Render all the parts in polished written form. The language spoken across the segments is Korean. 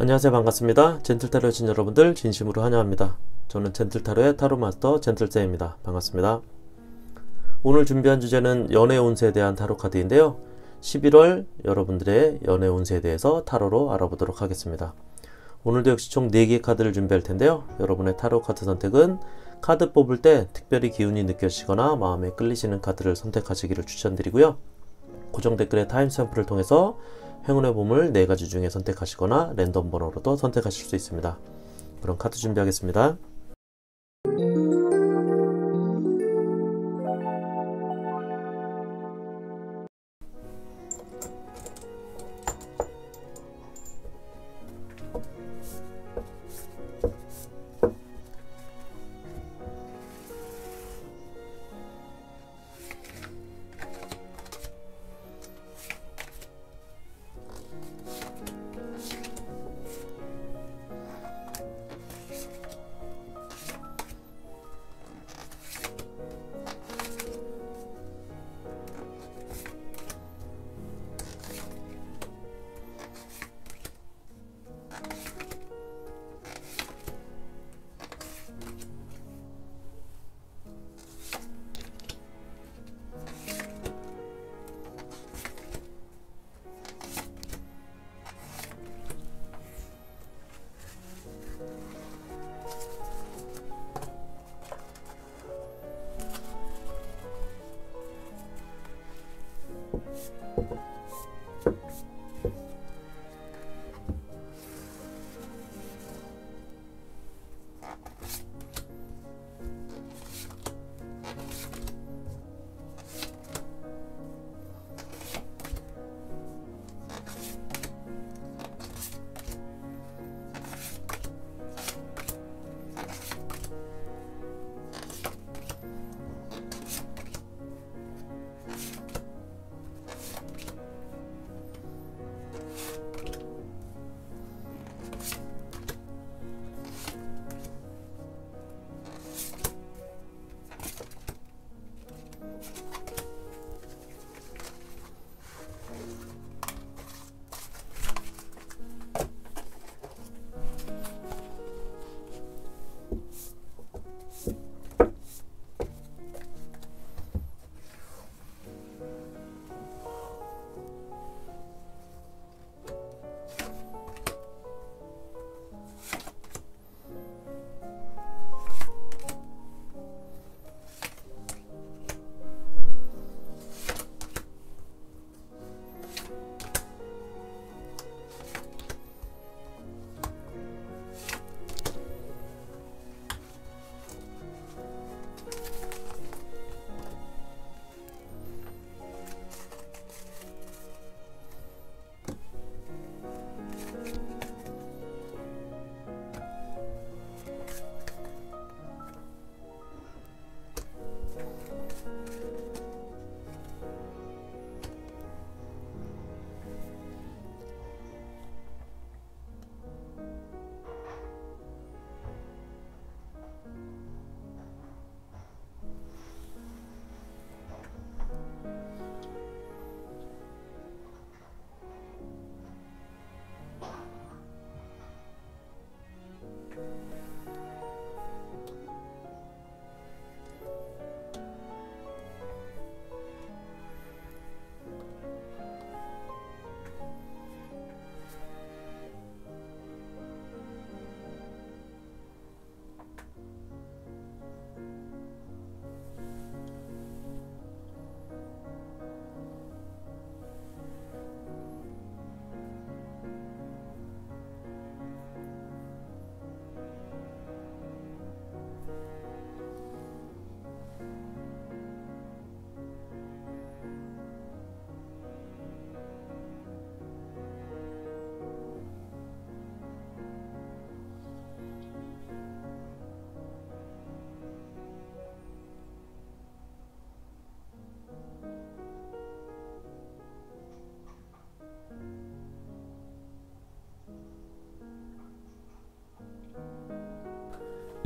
안녕하세요. 반갑습니다. 젠틀타로의 신 여러분들 진심으로 환영합니다. 저는 젠틀타로의 타로마스터 젠틀쌤입니다. 반갑습니다. 오늘 준비한 주제는 연애 운세에 대한 타로 카드인데요. 11월 여러분들의 연애 운세에 대해서 타로로 알아보도록 하겠습니다. 오늘도 역시 총 4개의 카드를 준비할 텐데요. 여러분의 타로 카드 선택은 카드 뽑을 때 특별히 기운이 느껴지거나 마음에 끌리시는 카드를 선택하시기를 추천드리고요. 고정 댓글의 타임스탬프를 통해서 행운의 보물 4가지 중에 선택하시거나 랜덤 번호로도 선택하실 수 있습니다. 그럼 카드 준비하겠습니다.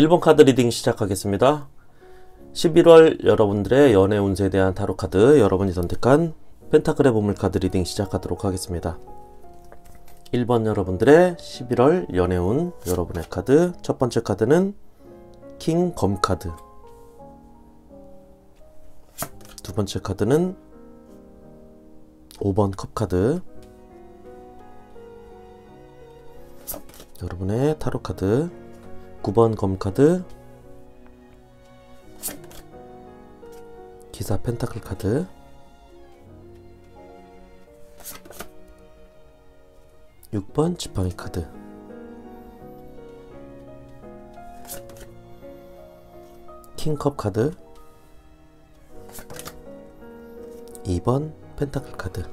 (1번) 카드 리딩 시작하겠습니다. 11월 여러분들의 연애 운세에 대한 타로 카드, 여러분이 선택한 펜타클의 보물 카드 리딩 시작하도록 하겠습니다. 1번 여러분들의 11월 연애운 여러분의 카드. 첫 번째 카드는 킹 검 카드. 두 번째 카드는 5번 컵 카드. 여러분의 타로 카드 9번 검 카드. 기사 펜타클 카드. 6번 지팡이 카드. 킹컵 카드. 2번 펜타클 카드.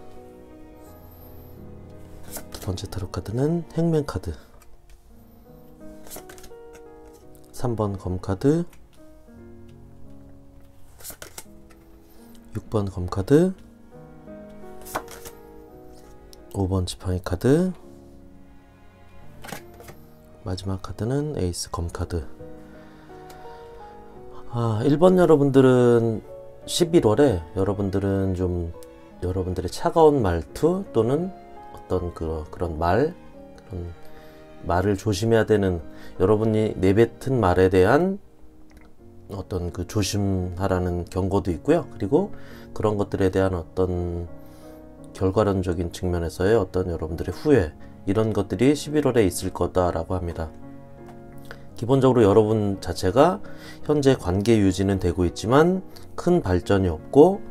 두 번째 타로 카드는 행맨 카드. 3번 검 카드. 6번 검 카드. 5번 지팡이 카드. 마지막 카드는 에이스 검 카드. 1번 여러분들은 11월에 여러분들은 좀 여러분들의 차가운 말투 또는 어떤 그런 말을 조심해야 되는, 여러분이 내뱉은 말에 대한 어떤 그 조심하라는 경고도 있고요. 그리고 그런 것들에 대한 어떤 결과론적인 측면에서의 어떤 여러분들의 후회, 이런 것들이 11월에 있을 거다라고 합니다. 기본적으로 여러분 자체가 현재 관계 유지는 되고 있지만 큰 발전이 없고,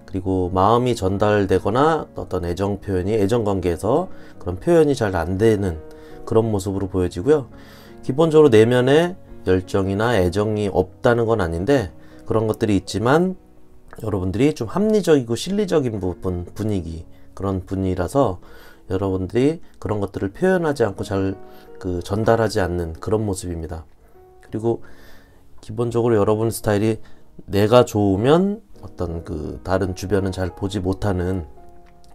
그리고 마음이 전달되거나 어떤 애정 표현이, 애정 관계에서 그런 표현이 잘 안 되는 그런 모습으로 보여지고요. 기본적으로 내면에 열정이나 애정이 없다는 건 아닌데 그런 것들이 있지만 여러분들이 좀 합리적이고 실리적인 분위기, 그런 분이라서 여러분들이 그런 것들을 표현하지 않고 잘 전달하지 않는 그런 모습입니다. 그리고 기본적으로 여러분 스타일이 내가 좋으면 어떤 다른 주변은 잘 보지 못하는,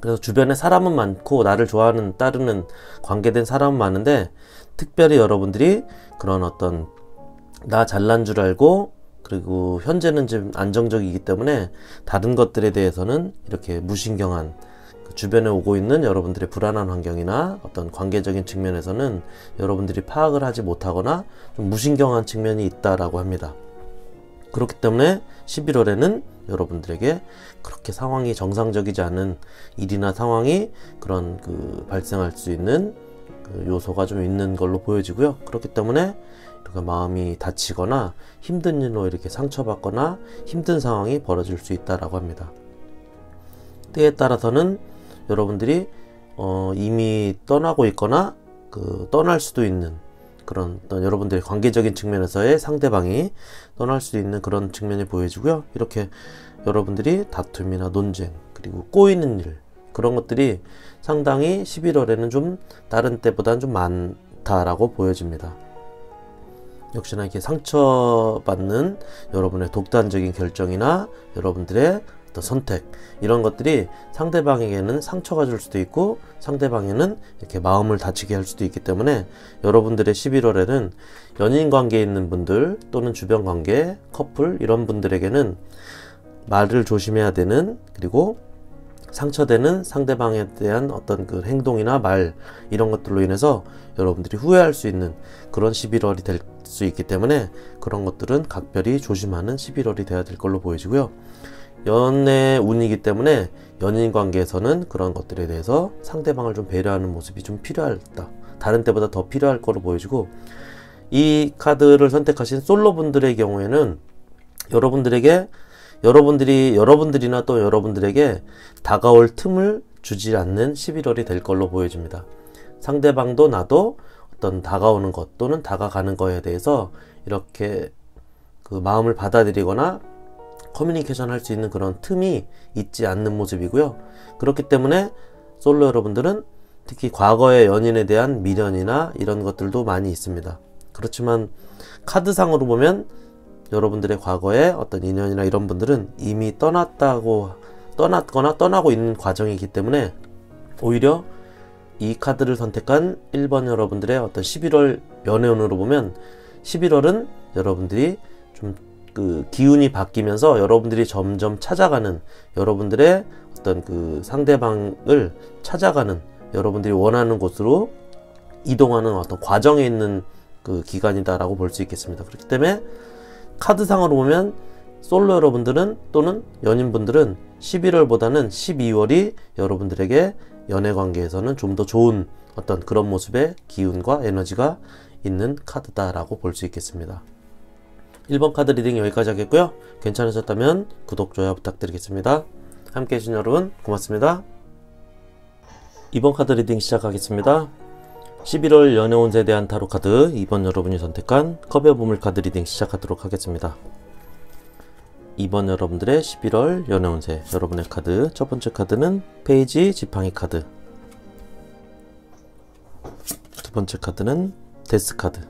그래서 주변에 사람은 많고 나를 좋아하는 따르는 관계된 사람은 많은데 특별히 여러분들이 그런 어떤 나 잘난 줄 알고, 그리고 현재는 좀 안정적이기 때문에 다른 것들에 대해서는 이렇게 무신경한, 주변에 오고 있는 여러분들의 불안한 환경이나 어떤 관계적인 측면에서는 여러분들이 파악을 하지 못하거나 좀 무신경한 측면이 있다라고 합니다. 그렇기 때문에 11월에는 여러분들에게 그렇게 상황이 정상적이지 않은 일이나 상황이 그런 발생할 수 있는 요소가 좀 있는 걸로 보여지고요. 그렇기 때문에 이렇게 마음이 다치거나 힘든 일로 이렇게 상처받거나 힘든 상황이 벌어질 수 있다라고 합니다. 때에 따라서는 여러분들이 이미 떠나고 있거나 떠날 수도 있는 그런 어떤 여러분들의 관계적인 측면에서의 상대방이 떠날 수 있는 그런 측면이 보여지고요. 이렇게 여러분들이 다툼이나 논쟁, 그리고 꼬이는 일, 그런 것들이 상당히 11월에는 좀 다른 때보다는 좀 많다라고 보여집니다. 역시나 이렇게 상처받는 여러분의 독단적인 결정이나 여러분들의 어떤 선택, 이런 것들이 상대방에게는 상처가 줄 수도 있고 상대방에는 이렇게 마음을 다치게 할 수도 있기 때문에 여러분들의 11월에는 연인 관계에 있는 분들 또는 주변 관계, 커플, 이런 분들에게는 말을 조심해야 되는, 그리고 상처되는 상대방에 대한 어떤 행동이나 말, 이런 것들로 인해서 여러분들이 후회할 수 있는 그런 11월이 될 수 있기 때문에 그런 것들은 각별히 조심하는 11월이 돼야 될 걸로 보여지고요. 연애 운이기 때문에 연인 관계에서는 그런 것들에 대해서 상대방을 좀 배려하는 모습이 좀 필요하다, 다른 때보다 더 필요할 거로 보여지고, 이 카드를 선택하신 솔로 분들의 경우에는 여러분들이나 또 여러분들에게 다가올 틈을 주지 않는 11월이 될 걸로 보여집니다. 상대방도 나도 어떤 다가오는 것 또는 다가가는 거에 대해서 이렇게 마음을 받아들이거나 커뮤니케이션 할 수 있는 그런 틈이 있지 않는 모습이고요. 그렇기 때문에 솔로 여러분들은 특히 과거의 연인에 대한 미련이나 이런 것들도 많이 있습니다. 그렇지만 카드상으로 보면 여러분들의 과거의 어떤 인연이나 이런 분들은 이미 떠났거나 떠나고 있는 과정이기 때문에 오히려 이 카드를 선택한 1번 여러분들의 어떤 11월 연애운으로 보면 11월은 여러분들이 좀 기운이 바뀌면서 여러분들이 점점 찾아가는, 여러분들의 어떤 상대방을 찾아가는 여러분들이 원하는 곳으로 이동하는 어떤 과정에 있는 그 기간이다라고 볼 수 있겠습니다. 그렇기 때문에 카드상으로 보면 솔로 여러분들은 또는 연인분들은 11월보다는 12월이 여러분들에게 연애관계에서는 좀 더 좋은 어떤 그런 모습의 기운과 에너지가 있는 카드다라고 볼 수 있겠습니다. 1번 카드 리딩 여기까지 하겠고요. 괜찮으셨다면 구독, 좋아요 부탁드리겠습니다. 함께 해주신 여러분 고맙습니다. 2번 카드 리딩 시작하겠습니다. 11월 연애 운세에 대한 타로 카드 2번 여러분이 선택한 컵의 보물 카드 리딩 시작하도록 하겠습니다. 2번 여러분들의 11월 연애 운세, 여러분의 카드 첫 번째 카드는 페이지 지팡이 카드, 두 번째 카드는 데스 카드.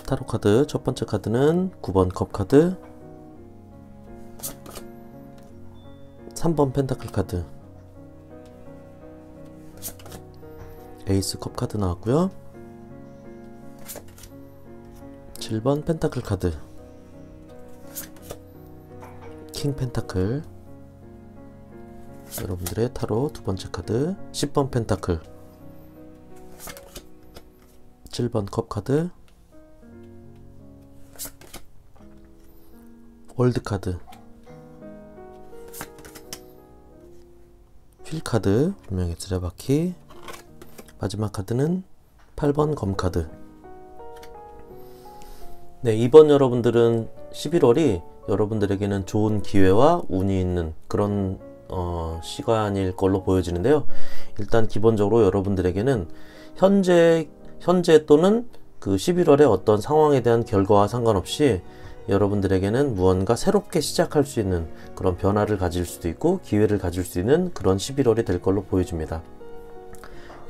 타로 카드 첫 번째 카드는 9번 컵 카드, 3번 펜타클 카드, 에이스 컵 카드 나왔고요. 7번 펜타클 카드, 킹 펜타클, 여러분들의 타로 두 번째 카드 10번 펜타클, 7번 컵 카드, 월드 카드, 휠 카드, 분명히 쓰레바퀴, 마지막 카드는 8번 검 카드. 네, 이번 여러분들은 11월이 여러분들에게는 좋은 기회와 운이 있는 그런 시간일 걸로 보여지는데요. 일단 기본적으로 여러분들에게는 현재 또는 그 11월의 어떤 상황에 대한 결과와 상관없이 여러분들에게는 무언가 새롭게 시작할 수 있는 그런 변화를 가질 수도 있고 기회를 가질 수 있는 그런 11월이 될 걸로 보여집니다.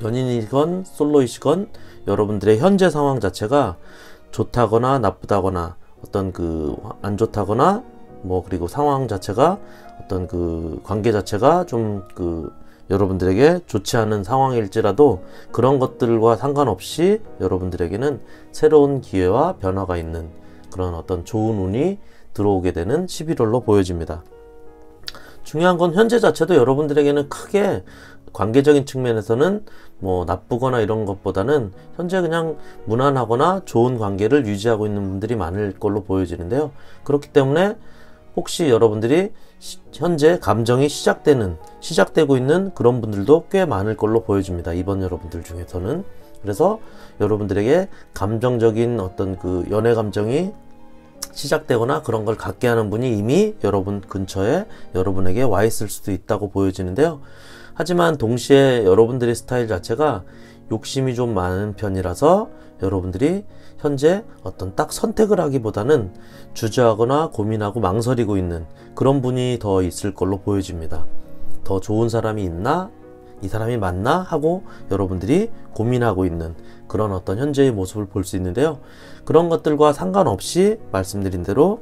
연인이건 솔로이시건 여러분들의 현재 상황 자체가 좋다거나 나쁘다거나 어떤 그 안 좋다거나 뭐 그리고 상황 자체가 어떤 그 관계 자체가 좀 그 여러분들에게 좋지 않은 상황일지라도 그런 것들과 상관없이 여러분들에게는 새로운 기회와 변화가 있는 그런 어떤 좋은 운이 들어오게 되는 11월로 보여집니다. 중요한 건 현재 자체도 여러분들에게는 크게 관계적인 측면에서는 뭐 나쁘거나 이런 것보다는 현재 그냥 무난하거나 좋은 관계를 유지하고 있는 분들이 많을 걸로 보여지는데요. 그렇기 때문에 혹시 여러분들이 현재 감정이 시작되고 있는 그런 분들도 꽤 많을 걸로 보여집니다. 이번 여러분들 중에서는. 그래서 여러분들에게 감정적인 어떤 그 연애 감정이 시작되거나 그런 걸 갖게 하는 분이 이미 여러분 근처에 여러분에게 와 있을 수도 있다고 보여지는데요. 하지만 동시에 여러분들의 스타일 자체가 욕심이 좀 많은 편이라서 여러분들이 현재 어떤 딱 선택을 하기보다는 주저하거나 고민하고 망설이고 있는 그런 분이 더 있을 걸로 보여집니다. 더 좋은 사람이 있나? 이 사람이 맞나? 하고 여러분들이 고민하고 있는 그런 어떤 현재의 모습을 볼 수 있는데요. 그런 것들과 상관없이 말씀드린 대로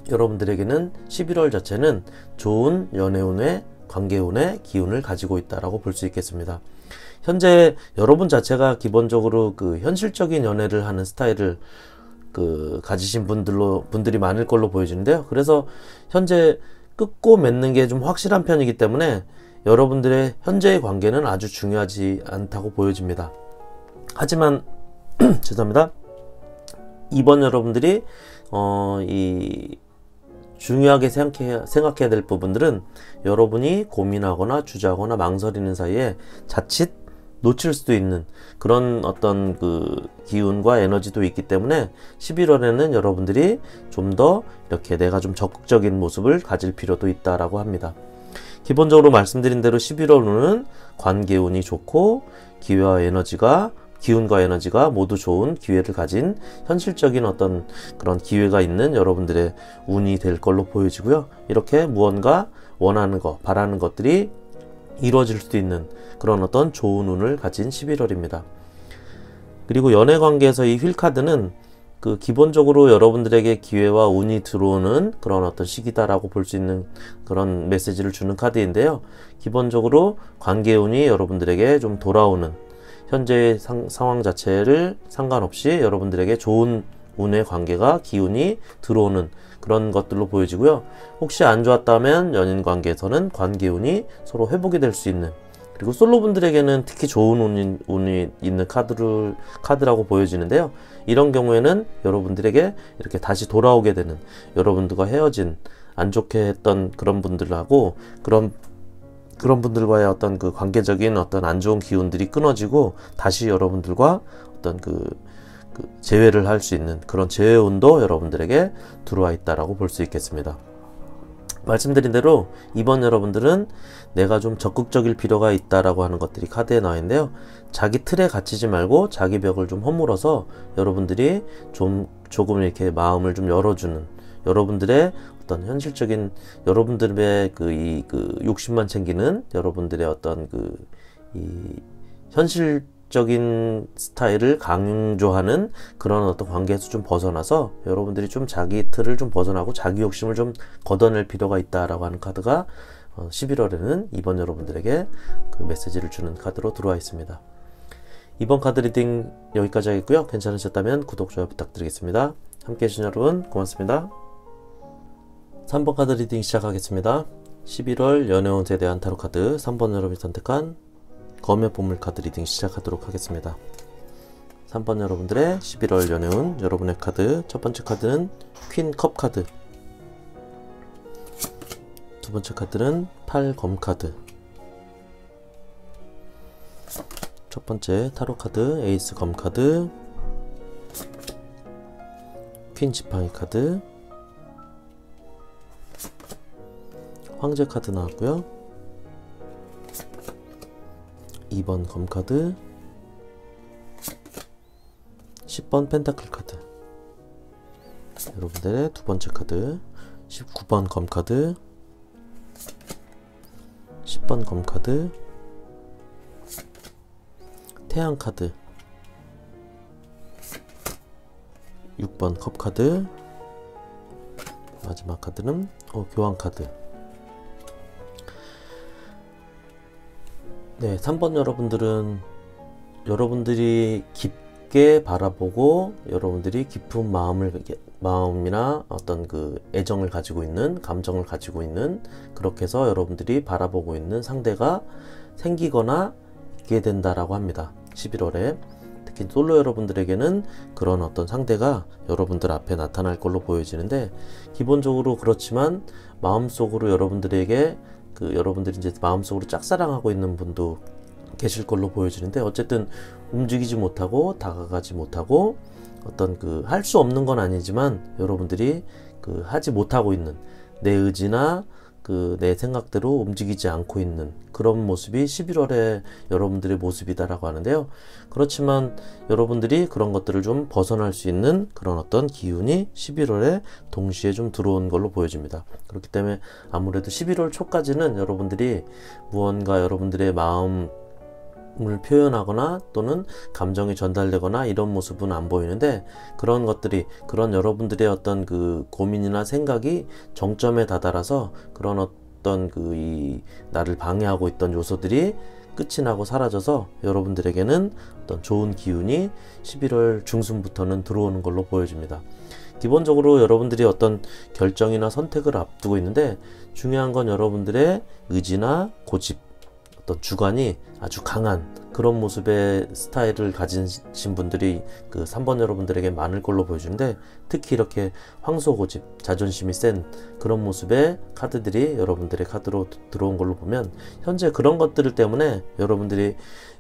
여러분들에게는 11월 자체는 좋은 연애운의 관계운의 기운을 가지고 있다라고 볼 수 있겠습니다. 현재 여러분 자체가 기본적으로 그 현실적인 연애를 하는 스타일을 그 가지신 분들이 많을 걸로 보여지는데요. 그래서 현재 끊고 맺는 게 좀 확실한 편이기 때문에 여러분들의 현재의 관계는 아주 중요하지 않다고 보여집니다. 하지만 죄송합니다. 이번 여러분들이 중요하게 생각해야 될 부분들은 여러분이 고민하거나 주저하거나 망설이는 사이에 자칫 놓칠 수도 있는 그런 어떤 그 기운과 에너지도 있기 때문에 11월에는 여러분들이 좀 더 이렇게 내가 좀 적극적인 모습을 가질 필요도 있다라고 합니다. 기본적으로 말씀드린 대로 11월은 관계운이 좋고 기운과 에너지가 모두 좋은 기회를 가진 현실적인 어떤 그런 기회가 있는 여러분들의 운이 될 걸로 보여지고요. 이렇게 무언가 원하는 것, 바라는 것들이 이루어질 수도 있는 그런 어떤 좋은 운을 가진 11월입니다. 그리고 연애 관계에서 이 휠 카드는 그 기본적으로 여러분들에게 기회와 운이 들어오는 그런 어떤 시기다라고 볼 수 있는 그런 메시지를 주는 카드인데요. 기본적으로 관계운이 여러분들에게 좀 돌아오는 현재의 상황 자체를 상관없이 여러분들에게 좋은 운의 관계가 기운이 들어오는 그런 것들로 보여지고요. 혹시 안 좋았다면 연인 관계에서는 관계운이 서로 회복이 될 수 있는, 그리고 솔로분들에게는 특히 좋은 운이 있는 카드라고 보여지는데요. 이런 경우에는 여러분들에게 이렇게 다시 돌아오게 되는, 여러분들과 헤어진 안 좋게 했던 그런 분들하고 그런 분들과의 어떤 그 관계적인 어떤 안 좋은 기운들이 끊어지고 다시 여러분들과 어떤 그 재회를 할 수 있는 그런 재회운도 여러분들에게 들어와 있다라고 볼 수 있겠습니다. 말씀드린 대로 이번 여러분들은 내가 좀 적극적일 필요가 있다라고 하는 것들이 카드에 나와 있는데요. 자기 틀에 갇히지 말고 자기 벽을 좀 허물어서 여러분들이 조금 이렇게 마음을 좀 열어주는, 여러분들의 어떤 현실적인, 여러분들의 욕심만 챙기는 여러분들의 어떤 현실적인 스타일을 강조하는 그런 어떤 관계에서 좀 벗어나서 여러분들이 좀 자기 틀을 좀 벗어나고 자기 욕심을 좀 걷어낼 필요가 있다라고 하는 카드가 11월에는 이번 여러분들에게 그 메시지를 주는 카드로 들어와 있습니다. 이번 카드 리딩 여기까지 하겠고요. 괜찮으셨다면 구독, 좋아요 부탁드리겠습니다. 함께 해주신 여러분 고맙습니다. 3번 카드 리딩 시작하겠습니다. 11월 연애운세에 대한 타로 카드 3번 여러분이 선택한 검의 보물 카드 리딩 시작하도록 하겠습니다. 3번 여러분들의 11월 연애운, 여러분의 카드 첫 번째 카드는 퀸 컵 카드, 두 번째 카드는 8 검 카드, 첫 번째 타로 카드 에이스 검 카드, 퀸 지팡이 카드, 황제 카드 나왔고요. 2번 검 카드, 10번 펜타클 카드, 여러분들의 두 번째 카드 19번 검 카드, 10번 검 카드, 태양 카드, 6번 컵 카드, 마지막 카드는 교황 카드. 네, 3번 여러분들은 여러분들이 깊게 바라보고 여러분들이 깊은 마음이나 어떤 그 애정을 가지고 있는, 감정을 가지고 있는, 그렇게 해서 여러분들이 바라보고 있는 상대가 생기거나 있게 된다라고 합니다. 11월에 특히 솔로 여러분들에게는 그런 어떤 상대가 여러분들 앞에 나타날 걸로 보여지는데, 기본적으로 그렇지만 마음속으로 여러분들에게 여러분들이 이제 마음속으로 짝사랑하고 있는 분도 계실 걸로 보여지는데, 어쨌든 움직이지 못하고 다가가지 못하고 어떤 할 수 없는 건 아니지만 여러분들이 하지 못하고 있는 내 의지나 내 생각대로 움직이지 않고 있는 그런 모습이 11월에 여러분들의 모습이다라고 하는데요. 그렇지만 여러분들이 그런 것들을 좀 벗어날 수 있는 그런 어떤 기운이 11월에 동시에 좀 들어온 걸로 보여집니다. 그렇기 때문에 아무래도 11월 초까지는 여러분들이 무언가 여러분들의 마음을 표현하거나 또는 감정이 전달되거나 이런 모습은 안 보이는데, 그런 것들이, 그런 여러분들의 어떤 고민이나 생각이 정점에 다다라서 그런 어떤 나를 방해하고 있던 요소들이 끝이 나고 사라져서 여러분들에게는 어떤 좋은 기운이 11월 중순부터는 들어오는 걸로 보여집니다. 기본적으로 여러분들이 어떤 결정이나 선택을 앞두고 있는데, 중요한 건 여러분들의 의지나 고집, 어떤 주관이 아주 강한 그런 모습의 스타일을 가지신 분들이 3번 여러분들에게 많을 걸로 보여주는데, 특히 이렇게 황소고집, 자존심이 센 그런 모습의 카드들이 여러분들의 카드로 들어온 걸로 보면, 현재 그런 것들 때문에 여러분들이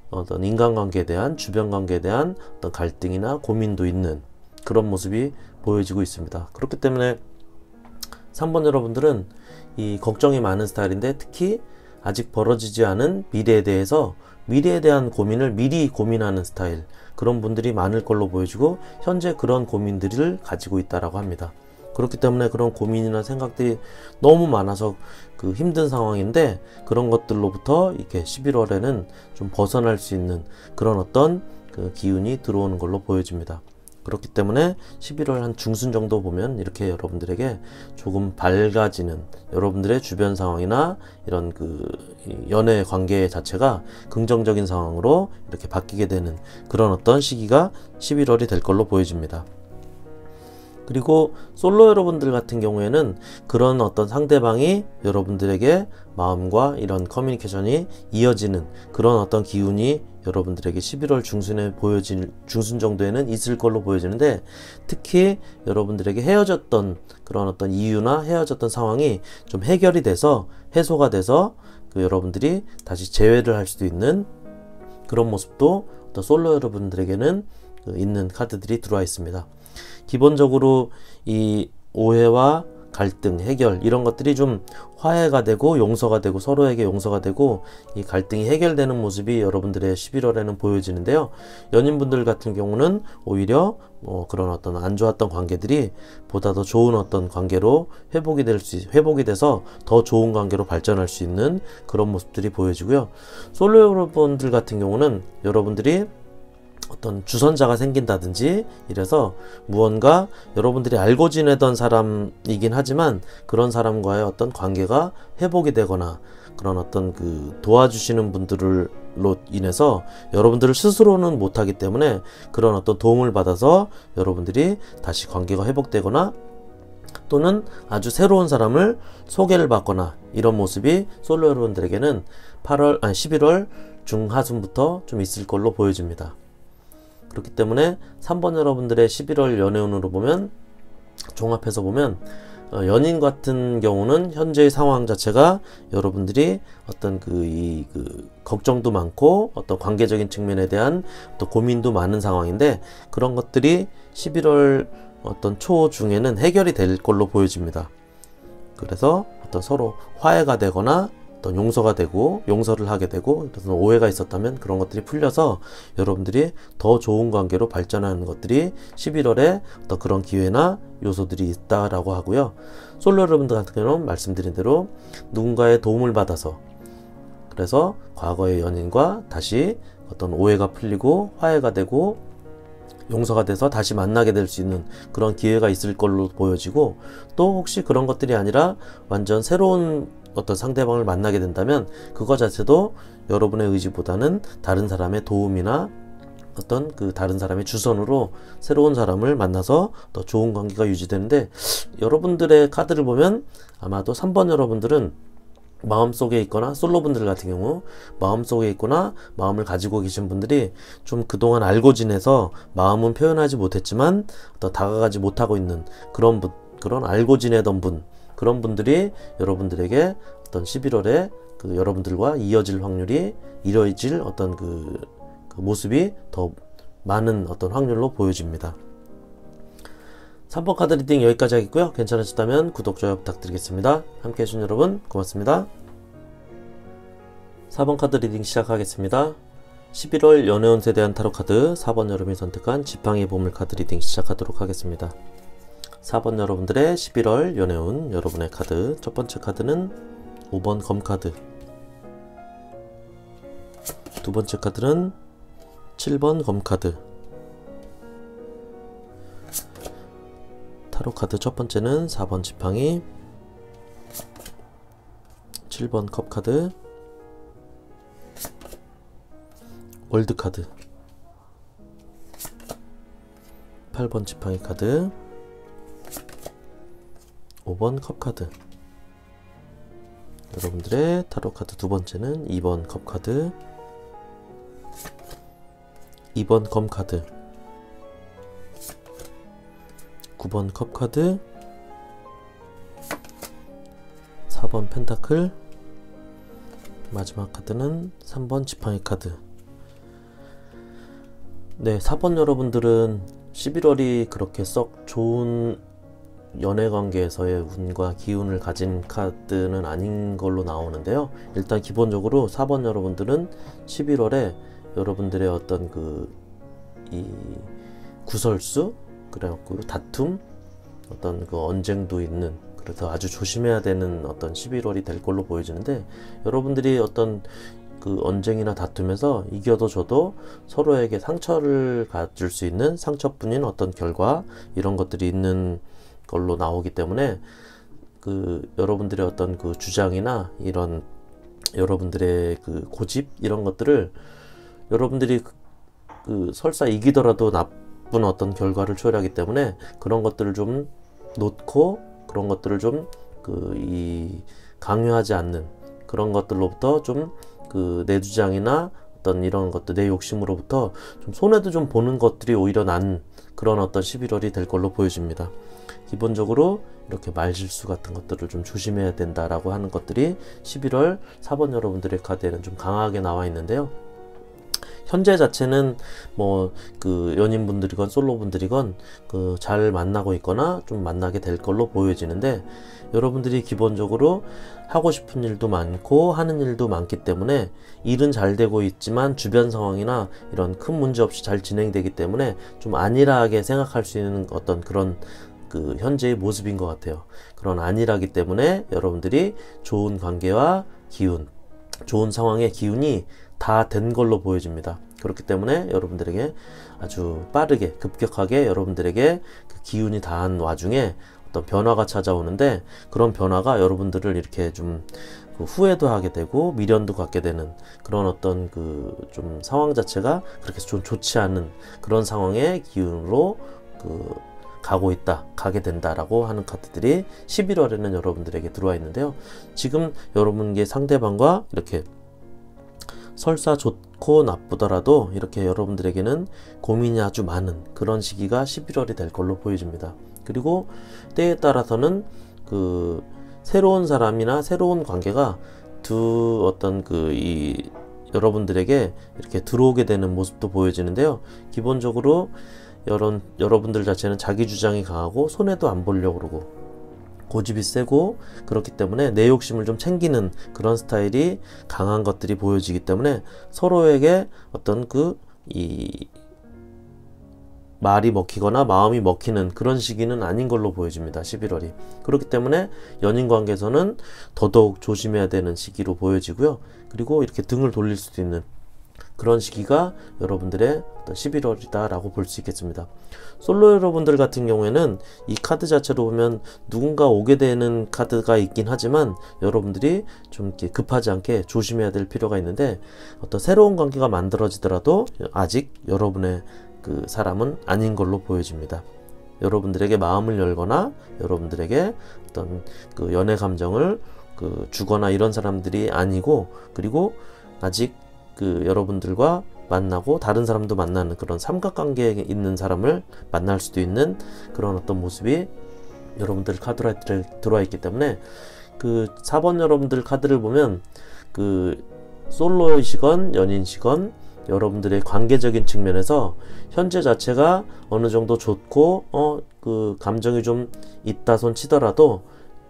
어떤 인간관계에 대한, 주변관계에 대한 어떤 갈등이나 고민도 있는 그런 모습이 보여지고 있습니다. 그렇기 때문에 3번 여러분들은 이 걱정이 많은 스타일인데, 특히 아직 벌어지지 않은 미래에 대한 고민을 미리 고민하는 스타일, 그런 분들이 많을 걸로 보여지고, 현재 그런 고민들을 가지고 있다라고 합니다. 그렇기 때문에 그런 고민이나 생각들이 너무 많아서 힘든 상황인데, 그런 것들로부터 이렇게 11월에는 좀 벗어날 수 있는 그런 어떤 기운이 들어오는 걸로 보여집니다. 그렇기 때문에 11월 한 중순 정도 보면 이렇게 여러분들에게 조금 밝아지는, 여러분들의 주변 상황이나 이런 연애 관계 자체가 긍정적인 상황으로 이렇게 바뀌게 되는 그런 어떤 시기가 11월이 될 걸로 보여집니다. 그리고 솔로 여러분들 같은 경우에는 그런 어떤 상대방이 여러분들에게 마음과 이런 커뮤니케이션이 이어지는 그런 어떤 기운이 여러분들에게 11월 중순에 중순 정도에는 있을 걸로 보여지는데, 특히 여러분들에게 헤어졌던 그런 어떤 이유나 헤어졌던 상황이 좀 해결이 돼서 해소가 돼서 여러분들이 다시 재회를 할 수도 있는 그런 모습도 또 솔로 여러분들에게는 있는 카드들이 들어와 있습니다. 기본적으로 이 오해와 갈등, 해결 이런 것들이 좀 화해가 되고 용서가 되고 서로에게 용서가 되고 이 갈등이 해결되는 모습이 여러분들의 11월에는 보여지는데요. 연인분들 같은 경우는 오히려 그런 어떤 안 좋았던 관계들이 보다 더 좋은 어떤 관계로 회복이 돼서 더 좋은 관계로 발전할 수 있는 그런 모습들이 보여지고요. 솔로 여러분들 같은 경우는 여러분들이 어떤 주선자가 생긴다든지 이래서 무언가 여러분들이 알고 지내던 사람이긴 하지만 그런 사람과의 어떤 관계가 회복이 되거나 그런 어떤 도와주시는 분들로 인해서 여러분들을 스스로는 못하기 때문에 그런 어떤 도움을 받아서 여러분들이 다시 관계가 회복되거나 또는 아주 새로운 사람을 소개를 받거나 이런 모습이 솔로 여러분들에게는 11월 중하순부터 좀 있을 걸로 보여집니다. 그렇기 때문에 3번 여러분들의 11월 연애운으로 보면, 종합해서 보면 연인 같은 경우는 현재의 상황 자체가 여러분들이 어떤 걱정도 많고 어떤 관계적인 측면에 대한 또 고민도 많은 상황인데, 그런 것들이 11월 어떤 초 중에는 해결이 될 걸로 보여집니다. 그래서 어떤 서로 화해가 되거나 어떤 용서가 되고 용서를 하게 되고, 그래서 오해가 있었다면 그런 것들이 풀려서 여러분들이 더 좋은 관계로 발전하는 것들이 11월에 어떤 그런 기회나 요소들이 있다라고 하고요. 솔로 여러분들 같은 경우는 말씀드린 대로 누군가의 도움을 받아서, 그래서 과거의 연인과 다시 어떤 오해가 풀리고 화해가 되고 용서가 돼서 다시 만나게 될 수 있는 그런 기회가 있을 걸로 보여지고, 또 혹시 그런 것들이 아니라 완전 새로운 어떤 상대방을 만나게 된다면 그거 자체도 여러분의 의지보다는 다른 사람의 도움이나 어떤 다른 사람의 주선으로 새로운 사람을 만나서 더 좋은 관계가 유지되는데, 여러분들의 카드를 보면 아마도 3번 여러분들은 마음속에 있거나 솔로분들 같은 경우 마음속에 있거나 마음을 가지고 계신 분들이 좀 그동안 알고 지내서 마음은 표현하지 못했지만 더 다가가지 못하고 있는 그런 알고 지내던 그런 분들이 여러분들에게 어떤 11월에 여러분들과 이어질 어떤 그 모습이 더 많은 어떤 확률로 보여집니다. 3번 카드 리딩 여기까지 하겠고요. 괜찮으셨다면 구독, 좋아요 부탁드리겠습니다. 함께 해주신 여러분 고맙습니다. 4번 카드 리딩 시작하겠습니다. 11월 연애운세에 대한 타로 카드 4번 여러분이 선택한 지팡이 보물 카드 리딩 시작하도록 하겠습니다. 4번 여러분들의 11월 연애운 여러분의 카드, 첫 번째 카드는 5번 검카드, 두 번째 카드는 7번 검카드. 타로 카드 첫 번째는 4번 지팡이, 7번 컵카드, 월드카드, 8번 지팡이 카드, 5번 컵카드. 여러분들의 타로 카드 두 번째는 2번 컵카드, 2번 검카드, 9번 컵카드, 4번 펜타클, 마지막 카드는 3번 지팡이 카드. 네, 4번 여러분들은 11월이 그렇게 썩 좋은 연애관계에서의 운과 기운을 가진 카드는 아닌 걸로 나오는데요. 일단 기본적으로 4번 여러분들은 11월에 여러분들의 어떤 이 구설수, 그래갖고 다툼, 어떤 언쟁도 있는, 그래서 아주 조심해야 되는 어떤 11월이 될 걸로 보여지는데, 여러분들이 어떤 언쟁이나 다툼에서 이겨도 져도 서로에게 상처를 가질 수 있는 상처뿐인 어떤 결과, 이런 것들이 있는 걸로 나오기 때문에 여러분들의 어떤 주장이나 이런 여러분들의 고집, 이런 것들을 여러분들이 설사 이기더라도 나쁜 어떤 결과를 초래하기 때문에 그런 것들을 좀 놓고 그런 것들을 좀 강요하지 않는 그런 것들로부터 좀 내 주장이나 어떤 이런 것들 내 욕심으로부터 좀 손해도 좀 보는 것들이 오히려 난 그런 어떤 11월이 될 걸로 보여집니다. 기본적으로 이렇게 말실수 같은 것들을 좀 조심해야 된다라고 하는 것들이 11월 4번 여러분들의 카드에는 좀 강하게 나와 있는데요. 현재 자체는 뭐 연인분들이건 솔로분들이건 잘 만나고 있거나 좀 만나게 될 걸로 보여지는데, 여러분들이 기본적으로 하고 싶은 일도 많고 하는 일도 많기 때문에 일은 잘 되고 있지만 주변 상황이나 이런 큰 문제 없이 잘 진행되기 때문에 좀 안일하게 생각할 수 있는 어떤 그런 현재의 모습인 것 같아요. 그런 안일하기 때문에 여러분들이 좋은 관계와 기운, 좋은 상황의 기운이 다 된 걸로 보여집니다. 그렇기 때문에 여러분들에게 아주 빠르게 급격하게 여러분들에게 그 기운이 다한 와중에 어떤 변화가 찾아오는데, 그런 변화가 여러분들을 이렇게 좀 후회도 하게 되고 미련도 갖게 되는 그런 어떤 좀 상황 자체가 그렇게 좀 좋지 않은 그런 상황의 기운으로 가게 된다라고 하는 카드들이 11월에는 여러분들에게 들어와 있는데요. 지금 여러분의 상대방과 이렇게 설사 좋고 나쁘더라도 이렇게 여러분들에게는 고민이 아주 많은 그런 시기가 11월이 될 걸로 보여집니다. 그리고 때에 따라서는 새로운 사람이나 새로운 관계가 여러분들에게 이렇게 들어오게 되는 모습도 보여지는데요. 기본적으로 여러분들 자체는 자기 주장이 강하고 손해도 안 보려고 그러고 고집이 세고 그렇기 때문에 내 욕심을 좀 챙기는 그런 스타일이 강한 것들이 보여지기 때문에 서로에게 어떤 말이 먹히거나 마음이 먹히는 그런 시기는 아닌 걸로 보여집니다. 11월이. 그렇기 때문에 연인 관계에서는 더더욱 조심해야 되는 시기로 보여지고요. 그리고 이렇게 등을 돌릴 수도 있는 그런 시기가 여러분들의 11월이다 라고 볼 수 있겠습니다. 솔로 여러분들 같은 경우에는 이 카드 자체로 보면 누군가 오게 되는 카드가 있긴 하지만 여러분들이 좀 이렇게 급하지 않게 조심해야 될 필요가 있는데, 어떤 새로운 관계가 만들어지더라도 아직 여러분의 사람은 아닌 걸로 보여집니다. 여러분들에게 마음을 열거나 여러분들에게 어떤 연애 감정을 주거나 이런 사람들이 아니고, 그리고 아직 여러분들과 만나고 다른 사람도 만나는 그런 삼각관계에 있는 사람을 만날 수도 있는 그런 어떤 모습이 여러분들 카드에 들어와 있기 때문에 4번 여러분들 카드를 보면 솔로이시건 연인이시건 여러분들의 관계적인 측면에서 현재 자체가 어느 정도 좋고 감정이 좀 있다 손 치더라도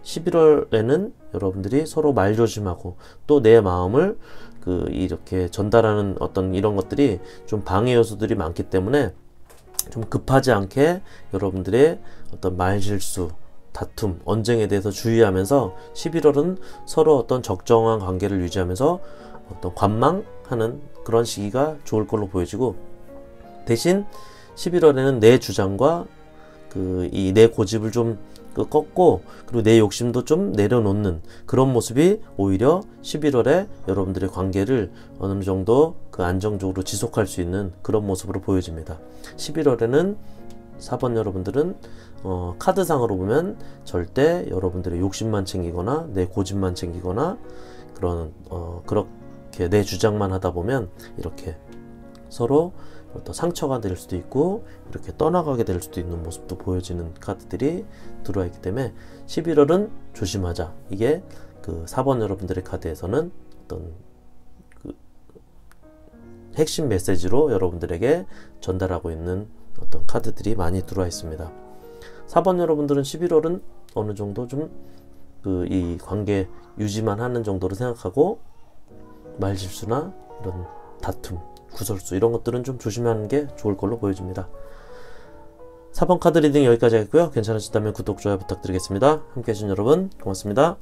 11월에는 여러분들이 서로 말조심하고 또 내 마음을 이렇게 전달하는 어떤 이런 것들이 좀 방해 요소들이 많기 때문에 좀 급하지 않게 여러분들의 어떤 말실수, 다툼, 언쟁에 대해서 주의하면서 11월은 서로 어떤 적정한 관계를 유지하면서 어떤 관망하는 그런 시기가 좋을 걸로 보여지고, 대신 11월에는 내 주장과 내 고집을 좀 꺾고 그리고 내 욕심도 좀 내려놓는 그런 모습이 오히려 11월에 여러분들의 관계를 어느 정도 안정적으로 지속할 수 있는 그런 모습으로 보여집니다. 11월에는 4번 여러분들은 카드상으로 보면 절대 여러분들의 욕심만 챙기거나 내 고집만 챙기거나 그렇게 내 주장만 하다 보면 이렇게 서로 또 상처가 될 수도 있고 이렇게 떠나가게 될 수도 있는 모습도 보여지는 카드들이 들어와 있기 때문에 11월은 조심하자. 이게 4번 여러분들의 카드에서는 어떤 핵심 메시지로 여러분들에게 전달하고 있는 어떤 카드들이 많이 들어와 있습니다. 4번 여러분들은 11월은 어느 정도 좀 이 관계 유지만 하는 정도로 생각하고 말실수나 이런 다툼, 구설수 이런 것들은 좀 조심하는 게 좋을 걸로 보여집니다. 4번 카드 리딩 여기까지 하겠고요. 괜찮으셨다면 구독, 좋아요 부탁드리겠습니다. 함께 해주신 여러분 고맙습니다.